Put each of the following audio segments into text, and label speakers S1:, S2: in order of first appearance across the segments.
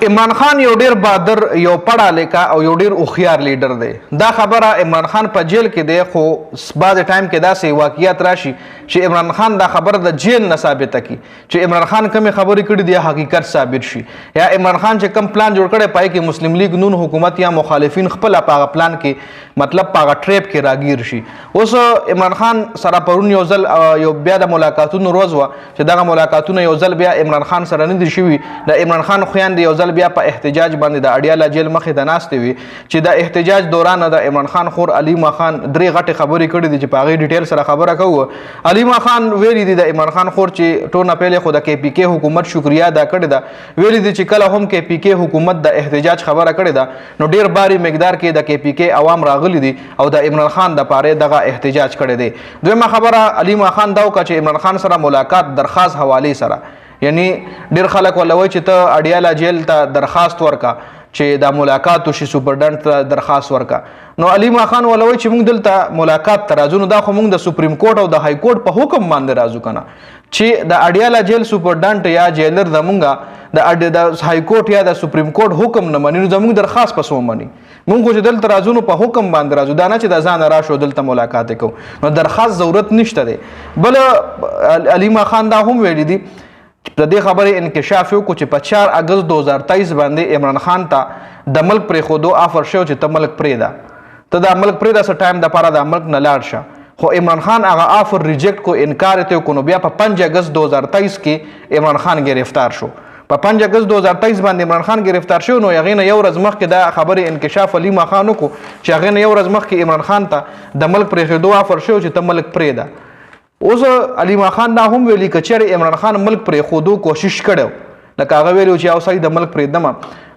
S1: عمران خان یو ډیر بادر یو پړه لیکا او یو ډیر اوخیار لیډر دی. دا خبره عمران خان په جیل کې دی، خو بعض ټایم کې داسې واقعیت راشي چې عمران خان دا خبره د جیل نه ثابته کی چې عمران خان کومې خبرې کړي دي حقیقت ثابت شي، یا عمران خان چې کوم پلان جوړ کړي پای کې مسلم لیگ نون حکومت یا مخالفین خپل په پلان کې مطلب په ټریپ کې راګیر شي. اوس عمران خان سره پرون یو ځل یو بیا د ملاقاتونو روز و چې دغه ملاقاتونه یو ځل بیا عمران خان سره نه دي شوي. د عمران خان خویندې یو ځل بیا په احتجاج باندې د اډیاله جیل مخې ته ناستې وي چې د احتجاج دوران د عمران خان خور علیما خان درې غټې خبرې کړې دي چې په هغې ډیټیل سره خبره کوو. علیما خان ویلي دي د عمران خان خور چې ټول نه پهلې خو د کې پی کې حکومت شکریا ادا کړې ده، ویلي دي چې کله هم کې پی کې حکومت د احتجاج خبره کړې ده نو ډیر باري مقدار کې د کې پی کې عوام راغلي دي او د عمران خان د پاره دغه احتجاج کړی دی. دویمه خبره علیما خان دا وکړه چې عمران خان سره ملاقات درخواست حواله سره، یعنی ډیر خلک ولوي چې ته اډیاله جیل ته درخواست ورکا چې دا ملاقات وشي، سپرډنټ ته درخواست ورکا. نو علیما خان ولوي چې موږ دلته ملاقات ته راځو، نو دا خو موږ د سپریم کورټ او د های کورټ په حکم باندې راځو کنه چې د اډیاله جیل سپرډنټ یا جیلر زمونږه د های کورټ یا د سپریم کورټ حکم نه مني، نو زموږ درخواست پس ومني. مونږ خو چې دلته راځو نو په حکم باندې راځو، دا نه چې د ځانه راشو دلته ملاقات کوو، نو درخواست ضرورت نشته دی. بل علیما خان دا هم ویلي دي د دې خبرې انکشاف وکړو چې په 4 اگست 2023 باندې عمران خان ته د ملک پرېښودو آفر شو چې ته ملک پرېږده، ته دا ملک پرېږده څه ټایم دپاره دا ملک نه لاړ شه. خو عمران خان هغه آفر ریجیکټ کو، انکار یې وکړو. نو بیا په 5 اگست 2023 کې عمران خان گرفتار شو. په 5 اگست 2023 باندې عمران خان گرفتار شو. نو هغې نه یو ورځ مخکې دا خبرې انکشاف علیما خان وکړو چې هغې نه یو ورځ مخکې عمران خان ته د ملک پرېښودو آفر شو چې ته ملک پرېږده. اوس علیما خان دا هم ویلي که چېرې عمران خان ملک پرېښودو کوشش کړی، لکه هغه ویلي چې او سړی د ملک پرېږدمه،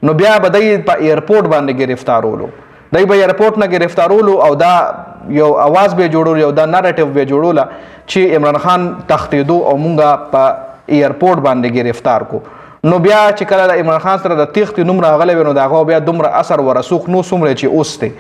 S1: نو بیا به دی په ایرپورټ باندې گرفتارولو، دی به ایرپورټ نه گرفتارولو او دا یو اواز به جوړول، یو دا نریټیو به جوړوله چې عمران خان تښتېدو او مونږه په ایرپورټ باندې گرفتار کو. نو بیا چې کله د عمران خان سره د تیښتې نوم راغلی وي نو د هغه بیا دومره اثر ورسوخ نو څومره چې اوس دی.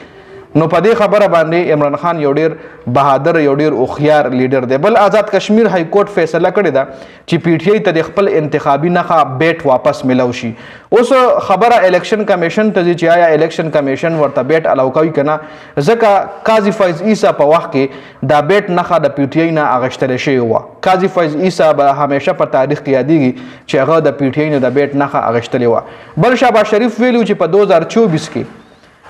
S1: نو په دې خبره باندې عمران خان یو ډیر بهادر یو ډیر اوخیار لیډر دی. بل آزاد کشمیر های کورټ فیصله کړې ده چې پی ټی آی ته د خپل انتخابي نښه بیټ واپس ملو شي. اوس خبره الیکشن کمیشن ته ځي چې آیا الیکشن کمیشن ورته بیټ الاو کوي که نه، ځکه قاضي فیض عیسی په وخت کې دا بیټ نښه د پی ټی آی نه اخیستلی شوې وه. قاضي فیض عیسی به همیشه په تاریخ کې یادېږي چې هغه د پی ټی آی نه د بیټ نښه اخیستلې وه. بل شهباز شریف ویلي چې په 2024 کې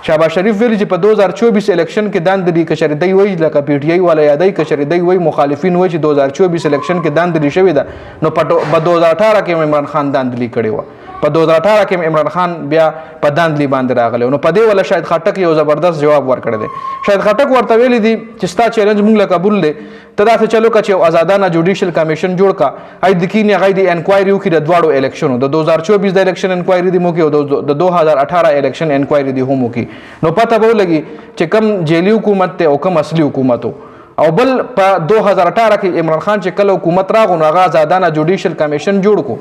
S1: شهباز شریف ویلي چې په 2024 الیکشن کې داندلي کشر دی وایي لکه پی ټی آی والا یادوي کشر دی وایي مخالفین وایي چې 2024 الیکشن کې داندلي شوې ده، نو په 2018 کې عمران خان داندلي کړې وه. په 2018 کې عمران خان بیا په داندلي باندې راغلی، نو په دې ولا شاید خټک یو زبردست جواب ورکړی دی. شاید خټک ورته ویلي دي چې ستا چیلنج مونږ له قبول دی، ته داسې چلو که چې یو ازادانه جوډیشل کمیشن جوړ کا، هغې د کینې هغې د انکوایري وکړي د دواړو الیکشنو، د 2024 د الیکشن انکوایري دې هم وکړي او د 2018 الیکشن انکوایري دې هم وکړي. نو پته به ولګي چې کوم جیلي حکومت دی او کوم اصلي حکومت و. او بل په 2018 کې عمران خان چې کله حکومت راغو نو هغه ازادانه جوډیشل کمیشن جوړ کو،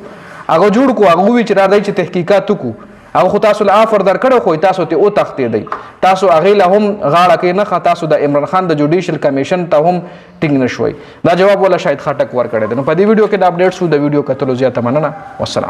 S1: هغه جوړ کو، هغه وویل چې راځئ چې تحقیقات وکړو. هغه خو تاسو له آفر درکړی خو تاسو ته وتښتېدئ، تاسو هغې له هم غاړه کې نه ښه، تاسو د عمران خان د جوډیشل کمیشن ته هم ټینګ نه شوئ. دا جواب ولا شاید خټک ورکړی دی. نو په دې ویډیو کې د اپډیټس د ویډیو کتلو زیاته مننه. والسلام.